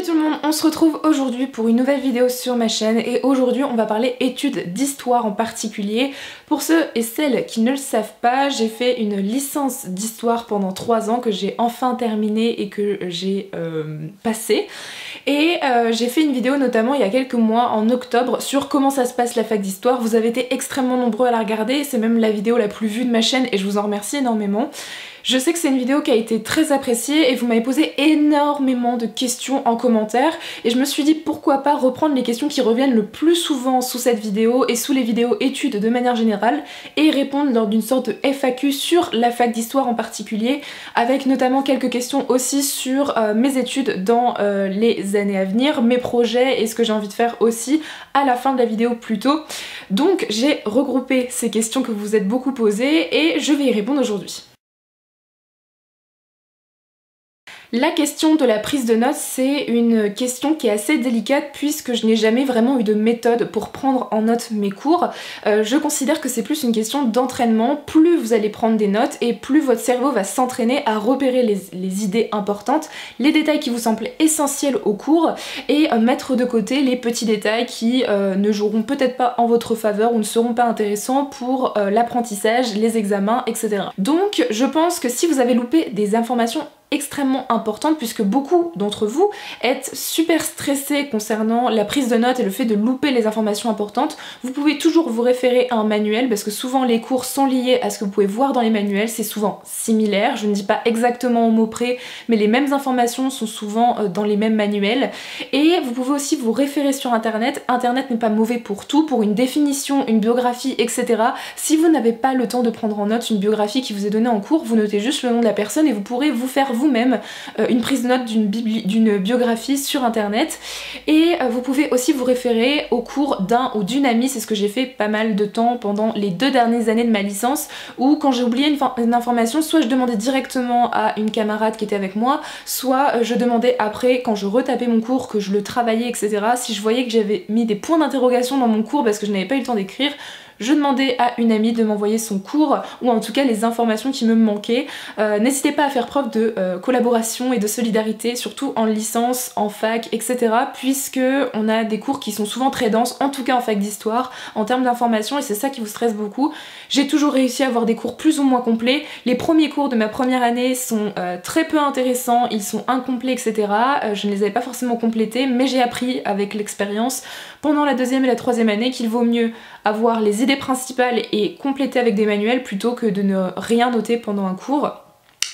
Salut tout le monde, on se retrouve aujourd'hui pour une nouvelle vidéo sur ma chaîne et aujourd'hui on va parler études d'histoire en particulier. Pour ceux et celles qui ne le savent pas, j'ai fait une licence d'histoire pendant 3 ans que j'ai enfin terminée et que j'ai passée. Et j'ai fait une vidéo notamment il y a quelques mois en octobre sur comment ça se passe la fac d'histoire. Vous avez été extrêmement nombreux à la regarder, c'est même la vidéo la plus vue de ma chaîne et je vous en remercie énormément. Je sais que c'est une vidéo qui a été très appréciée et vous m'avez posé énormément de questions en commentaire et je me suis dit pourquoi pas reprendre les questions qui reviennent le plus souvent sous cette vidéo et sous les vidéos études de manière générale et répondre lors d'une sorte de FAQ sur la fac d'histoire en particulier, avec notamment quelques questions aussi sur mes études dans les années à venir, mes projets et ce que j'ai envie de faire aussi à la fin de la vidéo plus tôt. Donc j'ai regroupé ces questions que vous vous êtes beaucoup posées et je vais y répondre aujourd'hui. La question de la prise de notes, c'est une question qui est assez délicate puisque je n'ai jamais vraiment eu de méthode pour prendre en note mes cours. Je considère que c'est plus une question d'entraînement. Plus vous allez prendre des notes et plus votre cerveau va s'entraîner à repérer les idées importantes, les détails qui vous semblent essentiels au cours et mettre de côté les petits détails qui ne joueront peut-être pas en votre faveur ou ne seront pas intéressants pour l'apprentissage, les examens, etc. Donc je pense que si vous avez loupé des informations extrêmement importante puisque beaucoup d'entre vous êtes super stressés concernant la prise de notes et le fait de louper les informations importantes, vous pouvez toujours vous référer à un manuel parce que souvent les cours sont liés à ce que vous pouvez voir dans les manuels, c'est souvent similaire, je ne dis pas exactement au mot près, mais les mêmes informations sont souvent dans les mêmes manuels. Et vous pouvez aussi vous référer sur internet. Internet n'est pas mauvais pour tout, pour une définition, une biographie, etc. Si vous n'avez pas le temps de prendre en note une biographie qui vous est donnée en cours, vous notez juste le nom de la personne et vous pourrez vous faire vous-même une prise de note d'une biographie sur internet. Et vous pouvez aussi vous référer au cours d'un ou d'une amie, c'est ce que j'ai fait pas mal de temps pendant les 2 dernières années de ma licence, où quand j'ai oublié une information, soit je demandais directement à une camarade qui était avec moi, soit je demandais après, quand je retapais mon cours, que je le travaillais, etc. Si je voyais que j'avais mis des points d'interrogation dans mon cours parce que je n'avais pas eu le temps d'écrire, je demandais à une amie de m'envoyer son cours ou en tout cas les informations qui me manquaient. N'hésitez pas à faire preuve de collaboration et de solidarité, surtout en licence, en fac, etc. puisque on a des cours qui sont souvent très denses, en tout cas en fac d'histoire, en termes d'information, et c'est ça qui vous stresse beaucoup. J'ai toujours réussi à avoir des cours plus ou moins complets. Les premiers cours de ma première année sont très peu intéressants, ils sont incomplets, etc. Je ne les avais pas forcément complétés, mais j'ai appris avec l'expérience pendant la 2e et la 3e année qu'il vaut mieux avoir les idées principales et compléter avec des manuels plutôt que de ne rien noter pendant un cours.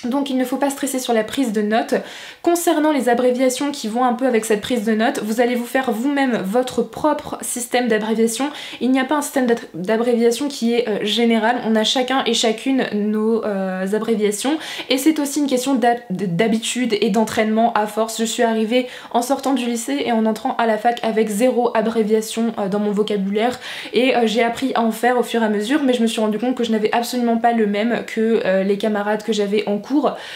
Donc il ne faut pas stresser sur la prise de notes. Concernant les abréviations qui vont un peu avec cette prise de notes, vous allez vous faire vous-même votre propre système d'abréviation. Il n'y a pas un système d'abréviation qui est général, on a chacun et chacune nos abréviations et c'est aussi une question d'habitude et d'entraînement à force. Je suis arrivée en sortant du lycée et en entrant à la fac avec 0 abréviation dans mon vocabulaire et j'ai appris à en faire au fur et à mesure, mais je me suis rendu compte que je n'avais absolument pas le même que les camarades que j'avais en cours.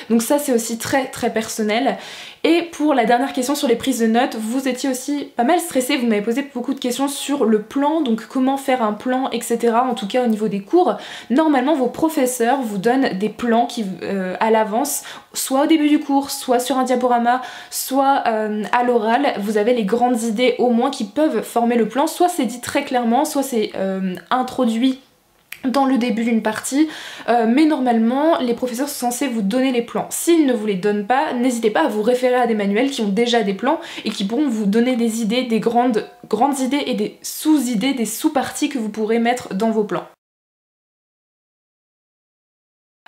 Donc ça c'est aussi très personnel. Et pour la dernière question sur les prises de notes, vous étiez aussi pas mal stressé, vous m'avez posé beaucoup de questions sur le plan, donc comment faire un plan, etc. En tout cas au niveau des cours. Normalement vos professeurs vous donnent des plans qui, à l'avance, soit au début du cours, soit sur un diaporama, soit à l'oral. Vous avez les grandes idées au moins qui peuvent former le plan, soit c'est dit très clairement, soit c'est introduit dans le début d'une partie, mais normalement les professeurs sont censés vous donner les plans. S'ils ne vous les donnent pas, n'hésitez pas à vous référer à des manuels qui ont déjà des plans et qui pourront vous donner des idées, des grandes idées et des sous-idées, des sous-parties que vous pourrez mettre dans vos plans.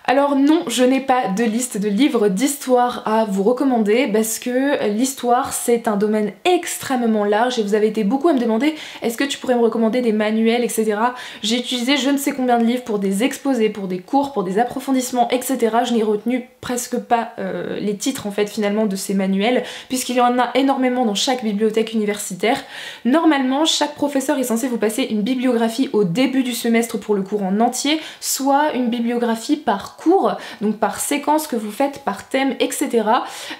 Alors non, je n'ai pas de liste de livres d'histoire à vous recommander parce que l'histoire c'est un domaine extrêmement large et vous avez été beaucoup à me demander est-ce que tu pourrais me recommander des manuels, etc. J'ai utilisé je ne sais combien de livres pour des exposés, pour des cours, pour des approfondissements, etc. Je n'ai retenu presque pas les titres en fait finalement de ces manuels puisqu'il y en a énormément dans chaque bibliothèque universitaire. Normalement chaque professeur est censé vous passer une bibliographie au début du semestre pour le cours en entier, soit une bibliographie par par cours, donc par séquence que vous faites, par thème, etc.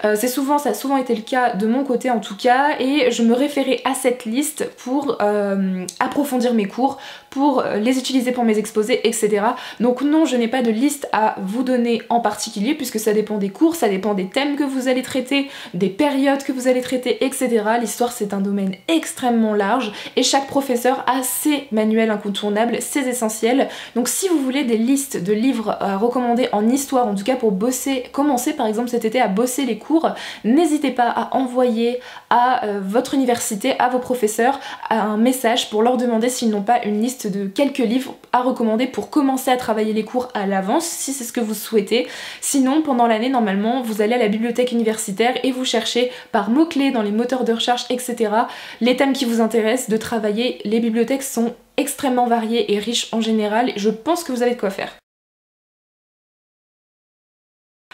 Ça a souvent été le cas de mon côté en tout cas, et je me référais à cette liste pour approfondir mes cours, pour les utiliser pour mes exposés, etc. Donc non, je n'ai pas de liste à vous donner en particulier, puisque ça dépend des cours, ça dépend des thèmes que vous allez traiter, des périodes que vous allez traiter, etc. L'histoire, c'est un domaine extrêmement large, et chaque professeur a ses manuels incontournables, ses essentiels. Donc si vous voulez des listes de livres à recommander en histoire, en tout cas pour bosser, commencer par exemple cet été à bosser les cours, n'hésitez pas à envoyer à votre université, à vos professeurs, un message pour leur demander s'ils n'ont pas une liste de quelques livres à recommander pour commencer à travailler les cours à l'avance, si c'est ce que vous souhaitez. Sinon, pendant l'année, normalement, vous allez à la bibliothèque universitaire et vous cherchez par mots-clés dans les moteurs de recherche, etc. les thèmes qui vous intéressent de travailler. Les bibliothèques sont extrêmement variées et riches en général, et je pense que vous avez de quoi faire.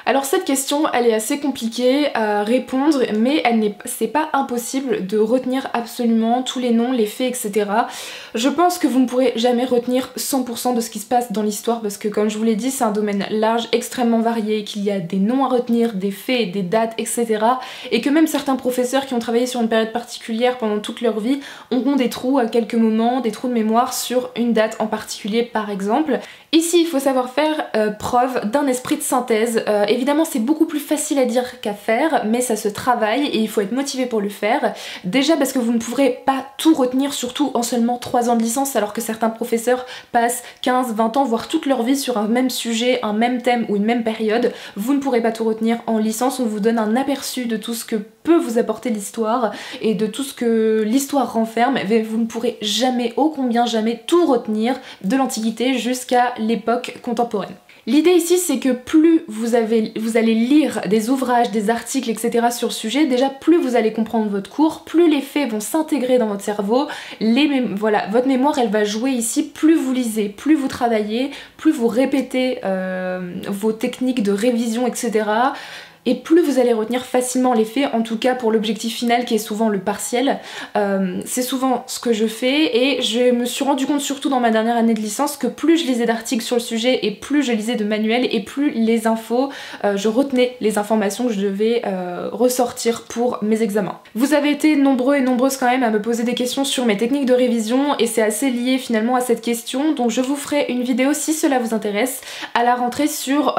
Alors cette question, elle est assez compliquée à répondre, mais c'est pas impossible de retenir absolument tous les noms, les faits, etc. Je pense que vous ne pourrez jamais retenir 100% de ce qui se passe dans l'histoire, parce que comme je vous l'ai dit, c'est un domaine large, extrêmement varié, qu'il y a des noms à retenir, des faits, des dates, etc. Et que même certains professeurs qui ont travaillé sur une période particulière pendant toute leur vie auront des trous à quelques moments, des trous de mémoire sur une date en particulier par exemple. Ici, il faut savoir faire preuve d'un esprit de synthèse. Évidemment, c'est beaucoup plus facile à dire qu'à faire, mais ça se travaille et il faut être motivé pour le faire. Déjà parce que vous ne pourrez pas tout retenir, surtout en seulement 3 ans de licence, alors que certains professeurs passent 15, 20 ans, voire toute leur vie sur un même sujet, un même thème ou une même période. Vous ne pourrez pas tout retenir en licence, on vous donne un aperçu de tout ce que peut vous apporter l'histoire et de tout ce que l'histoire renferme, mais vous ne pourrez jamais, ô combien jamais, tout retenir de l'Antiquité jusqu'à l'époque contemporaine. L'idée ici, c'est que plus vous allez lire des ouvrages, des articles, etc. sur le sujet, déjà plus vous allez comprendre votre cours, plus les faits vont s'intégrer dans votre cerveau, voilà, votre mémoire elle va jouer ici, plus vous lisez, plus vous travaillez, plus vous répétez vos techniques de révision, etc. Et plus vous allez retenir facilement les faits, en tout cas pour l'objectif final qui est souvent le partiel. C'est souvent ce que je fais, et je me suis rendu compte surtout dans ma dernière année de licence que plus je lisais d'articles sur le sujet et plus je lisais de manuels et plus les infos, je retenais les informations que je devais ressortir pour mes examens. Vous avez été nombreux et nombreuses quand même à me poser des questions sur mes techniques de révision, et c'est assez lié finalement à cette question, donc je vous ferai une vidéo si cela vous intéresse à la rentrée sur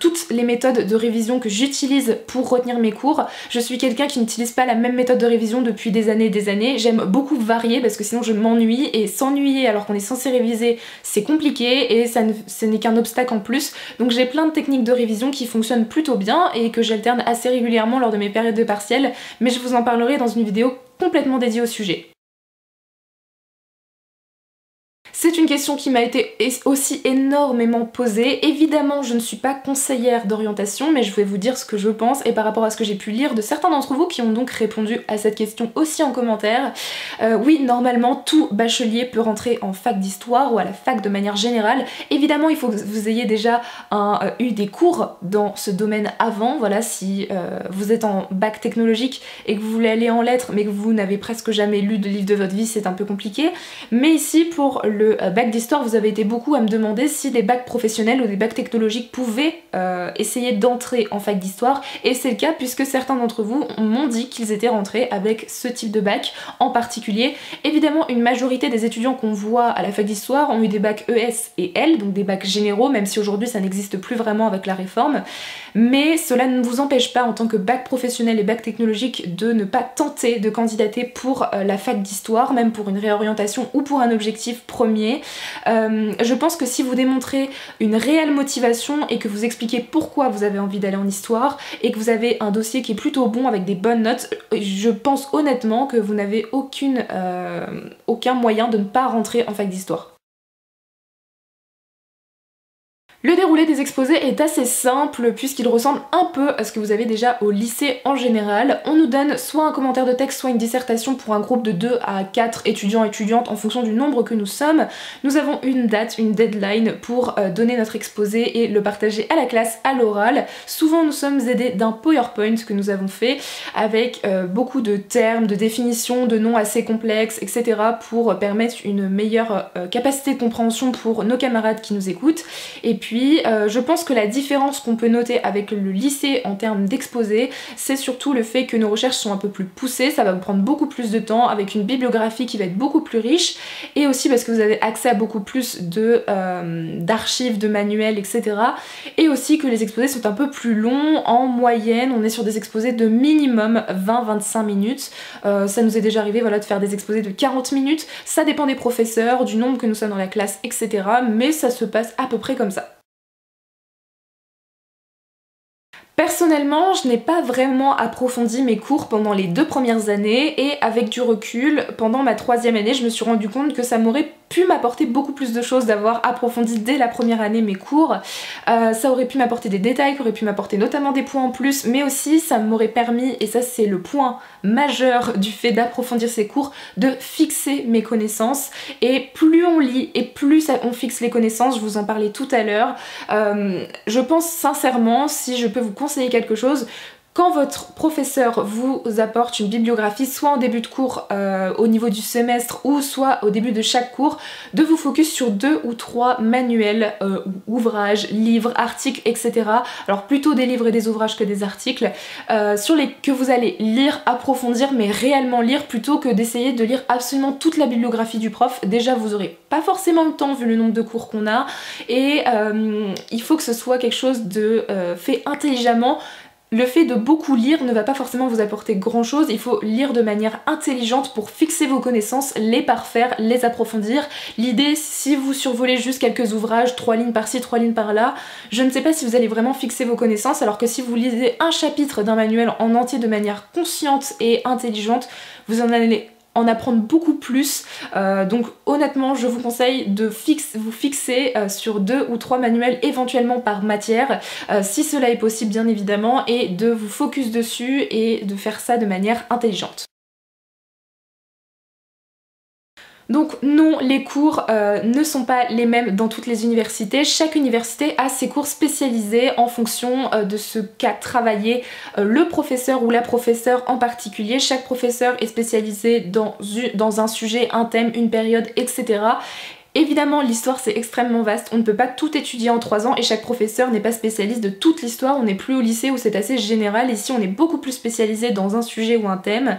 toutes les méthodes de révision que j'utilise pour retenir mes cours. Je suis quelqu'un qui n'utilise pas la même méthode de révision depuis des années et des années. J'aime beaucoup varier parce que sinon je m'ennuie, et s'ennuyer alors qu'on est censé réviser, c'est compliqué et ce n'est qu'un obstacle en plus. Donc j'ai plein de techniques de révision qui fonctionnent plutôt bien et que j'alterne assez régulièrement lors de mes périodes de partiels, mais je vous en parlerai dans une vidéo complètement dédiée au sujet. C'est une question qui m'a été aussi énormément posée. Évidemment, je ne suis pas conseillère d'orientation, mais je vais vous dire ce que je pense et par rapport à ce que j'ai pu lire de certains d'entre vous qui ont donc répondu à cette question aussi en commentaire. Oui, normalement, tout bachelier peut rentrer en fac d'histoire ou à la fac de manière générale. Évidemment, il faut que vous ayez déjà eu des cours dans ce domaine avant. Voilà, si vous êtes en bac technologique et que vous voulez aller en lettres, mais que vous n'avez presque jamais lu de livre de votre vie, c'est un peu compliqué. Mais ici, pour le bac d'histoire, vous avez été beaucoup à me demander si des bacs professionnels ou des bacs technologiques pouvaient essayer d'entrer en fac d'histoire, et c'est le cas puisque certains d'entre vous m'ont dit qu'ils étaient rentrés avec ce type de bac en particulier. Évidemment, une majorité des étudiants qu'on voit à la fac d'histoire ont eu des bacs ES et L, donc des bacs généraux, même si aujourd'hui ça n'existe plus vraiment avec la réforme, mais cela ne vous empêche pas en tant que bac professionnel et bac technologique de ne pas tenter de candidater pour la fac d'histoire, même pour une réorientation ou pour un objectif premier. Je pense que si vous démontrez une réelle motivation et que vous expliquez pourquoi vous avez envie d'aller en histoire et que vous avez un dossier qui est plutôt bon avec des bonnes notes, je pense honnêtement que vous n'avez aucun moyen de ne pas rentrer en fac d'histoire. Le déroulé des exposés est assez simple puisqu'il ressemble un peu à ce que vous avez déjà au lycée en général. On nous donne soit un commentaire de texte, soit une dissertation pour un groupe de 2 à 4 étudiants et étudiantes en fonction du nombre que nous sommes. Nous avons une date, une deadline pour donner notre exposé et le partager à la classe à l'oral. Souvent nous sommes aidés d'un PowerPoint que nous avons fait avec beaucoup de termes, de définitions, de noms assez complexes, etc. pour permettre une meilleure capacité de compréhension pour nos camarades qui nous écoutent. Et puis puis je pense que la différence qu'on peut noter avec le lycée en termes d'exposé, c'est surtout le fait que nos recherches sont un peu plus poussées, ça va vous prendre beaucoup plus de temps avec une bibliographie qui va être beaucoup plus riche, et aussi parce que vous avez accès à beaucoup plus d'archives, de manuels, etc. Et aussi que les exposés sont un peu plus longs, en moyenne on est sur des exposés de minimum 20-25 minutes. Ça nous est déjà arrivé voilà, de faire des exposés de 40 minutes, ça dépend des professeurs, du nombre que nous sommes dans la classe, etc. Mais ça se passe à peu près comme ça. Personnellement, je n'ai pas vraiment approfondi mes cours pendant les 2 premières années, et avec du recul, pendant ma 3e année, je me suis rendu compte que ça m'aurait pu m'apporter beaucoup plus de choses d'avoir approfondi dès la première année mes cours. Ça aurait pu m'apporter des détails, qui auraient pu m'apporter notamment des points en plus, mais aussi ça m'aurait permis, et ça c'est le point majeur du fait d'approfondir ces cours, de fixer mes connaissances. Et plus on lit et plus on fixe les connaissances, je vous en parlais tout à l'heure, je pense sincèrement, si je peux vous conseiller quelque chose, quand votre professeur vous apporte une bibliographie, soit en début de cours au niveau du semestre, ou soit au début de chaque cours, de vous focus sur 2 ou 3 manuels, ouvrages, livres, articles, etc. Alors plutôt des livres et des ouvrages que des articles, que vous allez lire, approfondir, mais réellement lire, plutôt que d'essayer de lire absolument toute la bibliographie du prof. Déjà vous aurez pas forcément le temps vu le nombre de cours qu'on a, et il faut que ce soit quelque chose de fait intelligemment. Le fait de beaucoup lire ne va pas forcément vous apporter grand chose, il faut lire de manière intelligente pour fixer vos connaissances, les parfaire, les approfondir. L'idée, si vous survolez juste quelques ouvrages, 3 lignes par-ci, 3 lignes par-là, je ne sais pas si vous allez vraiment fixer vos connaissances, alors que si vous lisez un chapitre d'un manuel en entier de manière consciente et intelligente, vous en allez en apprendre beaucoup plus, donc honnêtement je vous conseille de vous fixer sur 2 ou 3 manuels éventuellement par matière, si cela est possible bien évidemment, et de vous focus dessus et de faire ça de manière intelligente. Donc non, les cours ne sont pas les mêmes dans toutes les universités. Chaque université a ses cours spécialisés en fonction de ce qu'a travaillé le professeur ou la professeure en particulier. Chaque professeur est spécialisé dans un sujet, un thème, une période, etc. Évidemment, l'histoire c'est extrêmement vaste, on ne peut pas tout étudier en 3 ans et chaque professeur n'est pas spécialiste de toute l'histoire, on n'est plus au lycée où c'est assez général, ici on est beaucoup plus spécialisé dans un sujet ou un thème.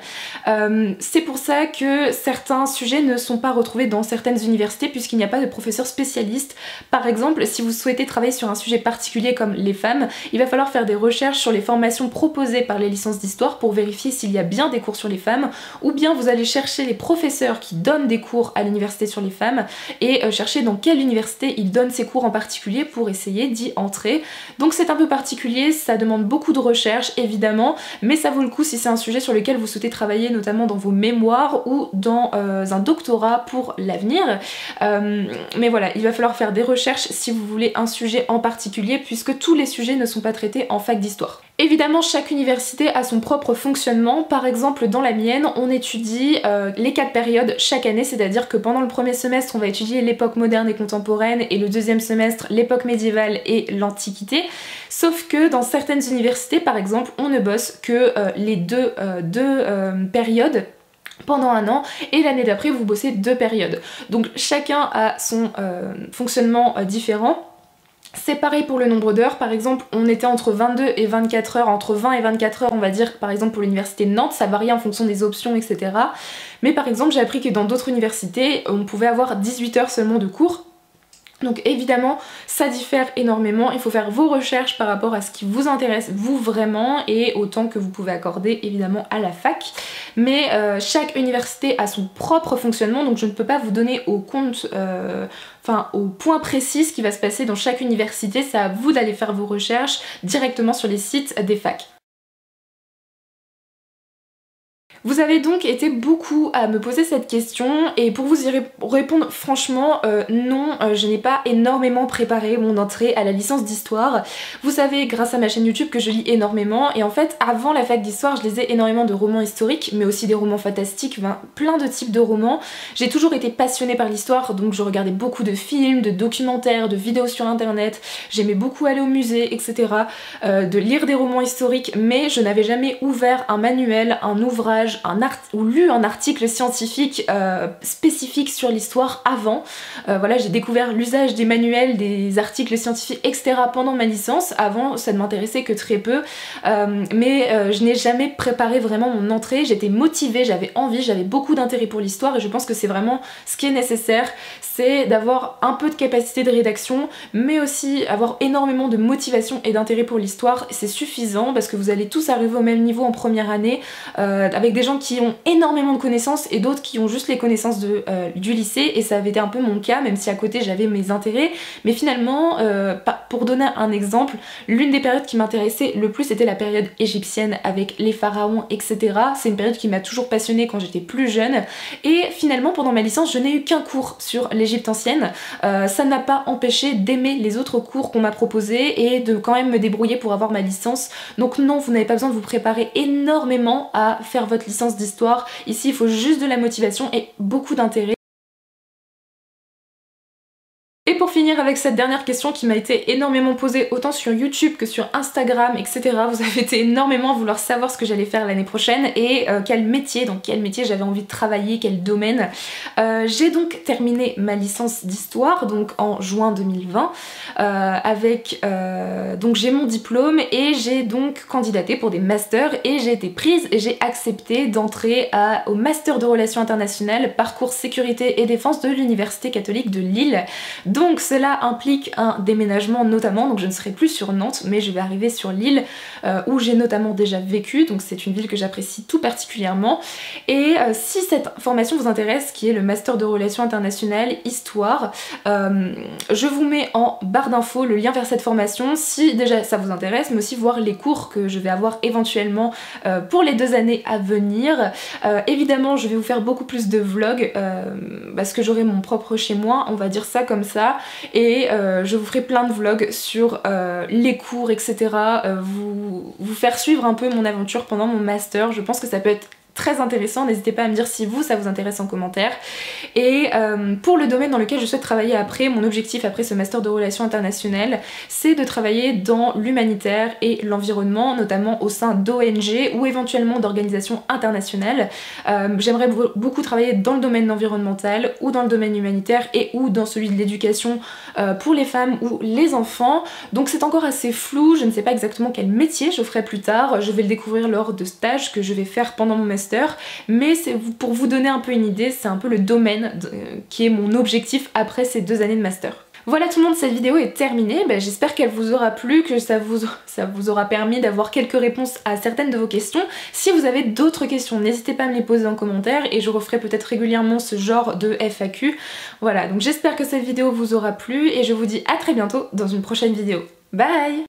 C'est pour ça que certains sujets ne sont pas retrouvés dans certaines universités puisqu'il n'y a pas de professeurs spécialistes. Par exemple, si vous souhaitez travailler sur un sujet particulier comme les femmes, il va falloir faire des recherches sur les formations proposées par les licences d'histoire pour vérifier s'il y a bien des cours sur les femmes, ou bien vous allez chercher les professeurs qui donnent des cours à l'université sur les femmes et chercher dans quelle université il donne ses cours en particulier pour essayer d'y entrer. Donc c'est un peu particulier, ça demande beaucoup de recherche évidemment, mais ça vaut le coup si c'est un sujet sur lequel vous souhaitez travailler notamment dans vos mémoires ou dans un doctorat pour l'avenir. Mais voilà, il va falloir faire des recherches si vous voulez un sujet en particulier puisque tous les sujets ne sont pas traités en fac d'histoire. Évidemment, chaque université a son propre fonctionnement. Par exemple, dans la mienne, on étudie les 4 périodes chaque année, c'est-à-dire que pendant le premier semestre, on va étudier l'époque moderne et contemporaine, et le deuxième semestre, l'époque médiévale et l'Antiquité. Sauf que dans certaines universités, par exemple, on ne bosse que les deux périodes pendant un an, et l'année d'après, vous bossez 2 périodes. Donc chacun a son fonctionnement différent. C'est pareil pour le nombre d'heures, par exemple on était entre 22 et 24 heures, entre 20 et 24 heures on va dire par exemple pour l'université de Nantes, ça varie en fonction des options etc. Mais par exemple j'ai appris que dans d'autres universités on pouvait avoir 18 heures seulement de cours. Donc évidemment ça diffère énormément, il faut faire vos recherches par rapport à ce qui vous intéresse vous vraiment et au temps que vous pouvez accorder évidemment à la fac. Mais chaque université a son propre fonctionnement, donc je ne peux pas vous donner au compte, au point précis ce qui va se passer dans chaque université, c'est à vous d'aller faire vos recherches directement sur les sites des facs. Vous avez donc été beaucoup à me poser cette question et pour vous y répondre franchement non, je n'ai pas énormément préparé mon entrée à la licence d'histoire. Vous savez grâce à ma chaîne YouTube que je lis énormément et en fait avant la fac d'histoire je lisais énormément de romans historiques mais aussi des romans fantastiques, plein de types de romans. J'ai toujours été passionnée par l'histoire donc je regardais beaucoup de films, de documentaires, de vidéos sur internet, j'aimais beaucoup aller au musée etc. De lire des romans historiques mais je n'avais jamais ouvert un manuel, un ouvrage, page ou lu un article scientifique spécifique sur l'histoire avant. Voilà, j'ai découvert l'usage des manuels, des articles scientifiques, etc. pendant ma licence. Avant, ça ne m'intéressait que très peu, mais je n'ai jamais préparé vraiment mon entrée. J'étais motivée, j'avais envie, j'avais beaucoup d'intérêt pour l'histoire et je pense que c'est vraiment ce qui est nécessaire, c'est d'avoir un peu de capacité de rédaction, mais aussi avoir énormément de motivation et d'intérêt pour l'histoire. C'est suffisant parce que vous allez tous arriver au même niveau en première année, avec des gens qui ont énormément de connaissances et d'autres qui ont juste les connaissances du lycée, et ça avait été un peu mon cas, même si à côté j'avais mes intérêts. Mais finalement, pour donner un exemple, l'une des périodes qui m'intéressait le plus était la période égyptienne avec les pharaons, etc. C'est une période qui m'a toujours passionnée quand j'étais plus jeune, et finalement pendant ma licence je n'ai eu qu'un cours sur l'Égypte ancienne. Ça n'a pas empêché d'aimer les autres cours qu'on m'a proposés et de quand même me débrouiller pour avoir ma licence. Donc non, vous n'avez pas besoin de vous préparer énormément à faire votre licence d'histoire. Ici il faut juste de la motivation et beaucoup d'intérêt. Et pour finir avec cette dernière question qui m'a été énormément posée autant sur YouTube que sur Instagram, etc. Vous avez été énormément à vouloir savoir ce que j'allais faire l'année prochaine et quel métier j'avais envie de travailler, quel domaine. J'ai donc terminé ma licence d'histoire donc en juin 2020 donc j'ai mon diplôme et j'ai donc candidaté pour des masters et j'ai été prise et j'ai accepté d'entrer au master de relations internationales parcours sécurité et défense de l'Université catholique de Lille. Donc cela implique un déménagement notamment, donc je ne serai plus sur Nantes mais je vais arriver sur Lille où j'ai notamment déjà vécu, donc c'est une ville que j'apprécie tout particulièrement. Et si cette formation vous intéresse, qui est le Master de Relations Internationales Histoire, je vous mets en barre d'infos le lien vers cette formation si déjà ça vous intéresse, mais aussi voir les cours que je vais avoir éventuellement pour les 2 années à venir. Évidemment je vais vous faire beaucoup plus de vlogs parce que j'aurai mon propre chez moi, on va dire ça comme ça. Et je vous ferai plein de vlogs sur les cours, etc. Vous faire suivre un peu mon aventure pendant mon master. Je pense que ça peut être très intéressant, n'hésitez pas à me dire si ça vous intéresse en commentaire. Et pour le domaine dans lequel je souhaite travailler après, mon objectif après ce master de relations internationales, c'est de travailler dans l'humanitaire et l'environnement, notamment au sein d'ONG ou éventuellement d'organisations internationales. J'aimerais beaucoup travailler dans le domaine environnemental ou dans le domaine humanitaire et ou dans celui de l'éducation pour les femmes ou les enfants. Donc c'est encore assez flou, je ne sais pas exactement quel métier je ferai plus tard, je vais le découvrir lors de stages que je vais faire pendant mon master. Mais c'est pour vous donner un peu une idée, c'est un peu le domaine qui est mon objectif après ces 2 années de master. Voilà tout le monde, cette vidéo est terminée, j'espère qu'elle vous aura plu, que ça vous aura permis d'avoir quelques réponses à certaines de vos questions. Si vous avez d'autres questions, n'hésitez pas à me les poser en commentaire et je referai peut-être régulièrement ce genre de FAQ. Voilà, donc j'espère que cette vidéo vous aura plu et je vous dis à très bientôt dans une prochaine vidéo. Bye!